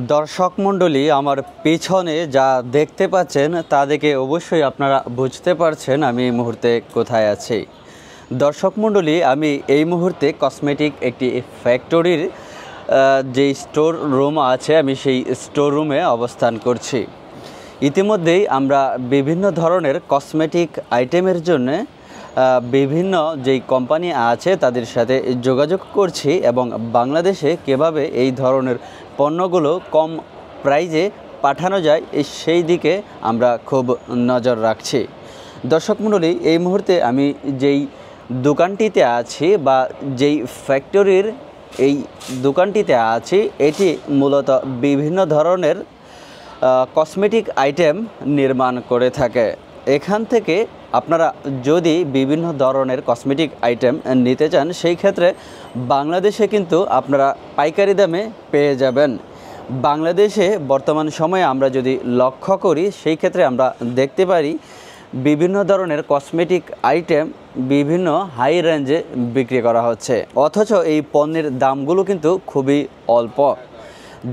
দর্শক মণ্ডলী, আমার পিছনে যা দেখতে পাচ্ছেন তা দেখে অবশ্যই আপনারা বুঝতে পারছেন আমি এই মুহূর্তে কোথায় আছি। দর্শক মণ্ডলী, আমি এই মুহূর্তে কসমেটিক একটি ফ্যাক্টরির যে স্টোর রুম আছে, আমি সেই স্টোর রুমে অবস্থান করছি। ইতিমধ্যেই আমরা বিভিন্ন ধরনের কসমেটিক আইটেমের জন্য বিভিন্ন যেই কোম্পানি আছে তাদের সাথে যোগাযোগ করছি এবং বাংলাদেশে কিভাবে এই ধরনের পণ্যগুলো কম প্রাইজে পাঠানো যায় সেই দিকে আমরা খুব নজর রাখছি। দর্শক মণ্ডলী, এই মুহূর্তে আমি যেই দোকানটিতে আছি বা যেই ফ্যাক্টরির এই দোকানটিতে আছি, এটি মূলত বিভিন্ন ধরনের কসমেটিক আইটেম নির্মাণ করে থাকে। এখান থেকে আপনারা যদি বিভিন্ন ধরনের কসমেটিক আইটেম নিতে চান, সেই ক্ষেত্রে বাংলাদেশে কিন্তু আপনারা পাইকারি দামে পেয়ে যাবেন। বাংলাদেশে বর্তমান সময়ে আমরা যদি লক্ষ্য করি, সেই ক্ষেত্রে আমরা দেখতে পারি বিভিন্ন ধরনের কসমেটিক আইটেম বিভিন্ন হাই রেঞ্জে বিক্রি করা হচ্ছে, অথচ এই পণ্যের দামগুলো কিন্তু খুবই অল্প।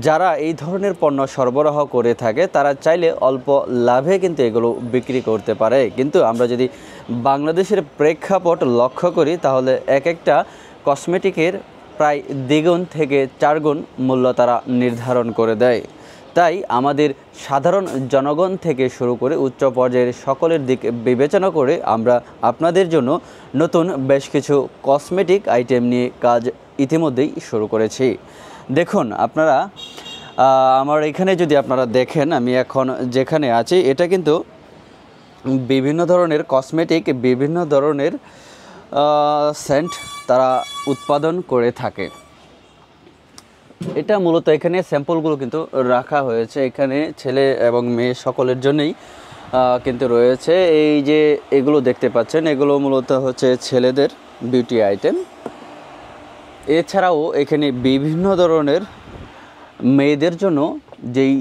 যারা এই ধরনের পণ্য সরবরাহ করে থাকে তারা চাইলে অল্প লাভে কিন্তু এগুলো বিক্রি করতে পারে, কিন্তু আমরা যদি বাংলাদেশের প্রেক্ষাপট লক্ষ্য করি তাহলে এক একটা কসমেটিকের প্রায় দ্বিগুণ থেকে 4 গুণ মূল্য তারা নির্ধারণ করে দেয়। তাই আমাদের সাধারণ জনগণ থেকে শুরু করে উচ্চ পর্যায়ের সকলের দিক বিবেচনা করে আমরা আপনাদের জন্য নতুন বেশ কিছু কসমেটিক আইটেম নিয়ে কাজ ইতিমধ্যেই শুরু করেছি। দেখুন আপনারা, আমার এখানে যদি আপনারা দেখেন, আমি এখন যেখানে আছি এটা কিন্তু বিভিন্ন ধরনের কসমেটিক, বিভিন্ন ধরনের সেন্ট তারা উৎপাদন করে থাকে। এটা মূলত এখানে স্যাম্পলগুলো কিন্তু রাখা হয়েছে, এখানে ছেলে এবং মেয়ে সকলের জন্যই কিন্তু রয়েছে। এই যে এগুলো দেখতে পাচ্ছেন, এগুলো মূলত হচ্ছে ছেলেদের বিউটি আইটেম। এছাড়াও এখানে বিভিন্ন ধরনের মেয়েদের জন্য যেই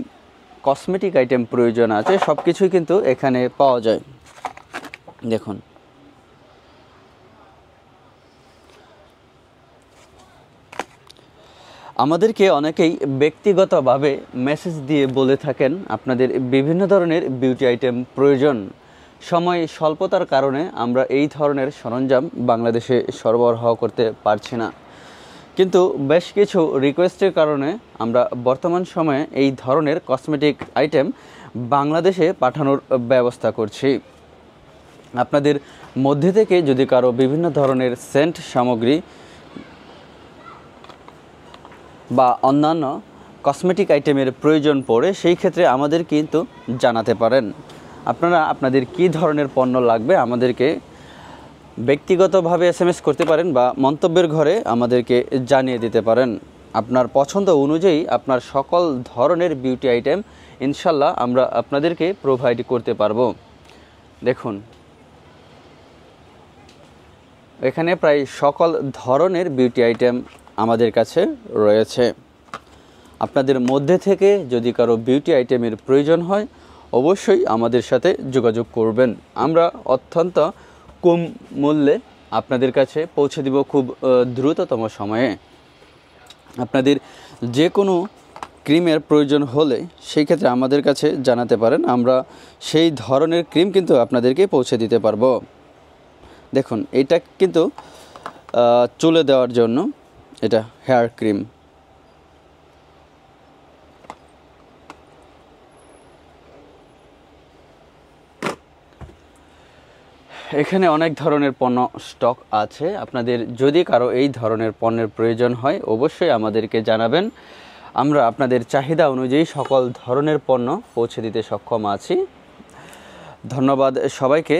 কসমেটিক আইটেম প্রয়োজন আছে সব কিছুই কিন্তু এখানে পাওয়া যায়। দেখুন, আমাদেরকে অনেকেই ব্যক্তিগতভাবে মেসেজ দিয়ে বলে থাকেন আপনাদের বিভিন্ন ধরনের বিউটি আইটেম প্রয়োজন। সময় স্বল্পতার কারণে আমরা এই ধরনের সরঞ্জাম বাংলাদেশে সরবরাহ করতে পারছি না, কিন্তু বেশ কিছু রিকোয়েস্টের কারণে আমরা বর্তমান সময়ে এই ধরনের কসমেটিক আইটেম বাংলাদেশে পাঠানোর ব্যবস্থা করছি। আপনাদের মধ্যে থেকে যদি কারো বিভিন্ন ধরনের সেন্ট সামগ্রী বা অন্যান্য কসমেটিক আইটেমের প্রয়োজন পড়ে, সেই ক্ষেত্রে আমাদের কিন্তু জানাতে পারেন। আপনারা আপনাদের কী ধরনের পণ্য লাগবে আমাদেরকে ব্যক্তিগতভাবে SMS করতে পারেন বা মন্তব্যের ঘরে আমাদেরকে জানিয়ে দিতে পারেন। আপনার পছন্দ অনুযায়ী আপনার সকল ধরনের বিউটি আইটেম ইনশাল্লাহ আমরা আপনাদেরকে প্রোভাইড করতে পারবো। দেখুন, এখানে প্রায় সকল ধরনের বিউটি আইটেম আমাদের কাছে রয়েছে। আপনাদের মধ্যে থেকে যদি কারো বিউটি আইটেমের প্রয়োজন হয় অবশ্যই আমাদের সাথে যোগাযোগ করবেন। আমরা অত্যন্ত কম মূল্যে আপনাদের কাছে পৌঁছে দিব খুব দ্রুততম সময়ে। আপনাদের যে কোনো ক্রিমের প্রয়োজন হলে সেই ক্ষেত্রে আমাদের কাছে জানাতে পারেন, আমরা সেই ধরনের ক্রিম কিন্তু আপনাদেরকে পৌঁছে দিতে পারবো। দেখুন, এটা কিন্তু চুলে দেওয়ার জন্য, এটা হেয়ার ক্রিম। এখানে অনেক ধরনের পণ্য স্টক আছে। আপনাদের যদি কারো এই ধরনের পণ্যের প্রয়োজন হয় অবশ্যই আমাদেরকে জানাবেন। আমরা আপনাদের চাহিদা অনুযায়ী সকল ধরনের পণ্য পৌঁছে দিতে সক্ষম আছি। ধন্যবাদ সবাইকে।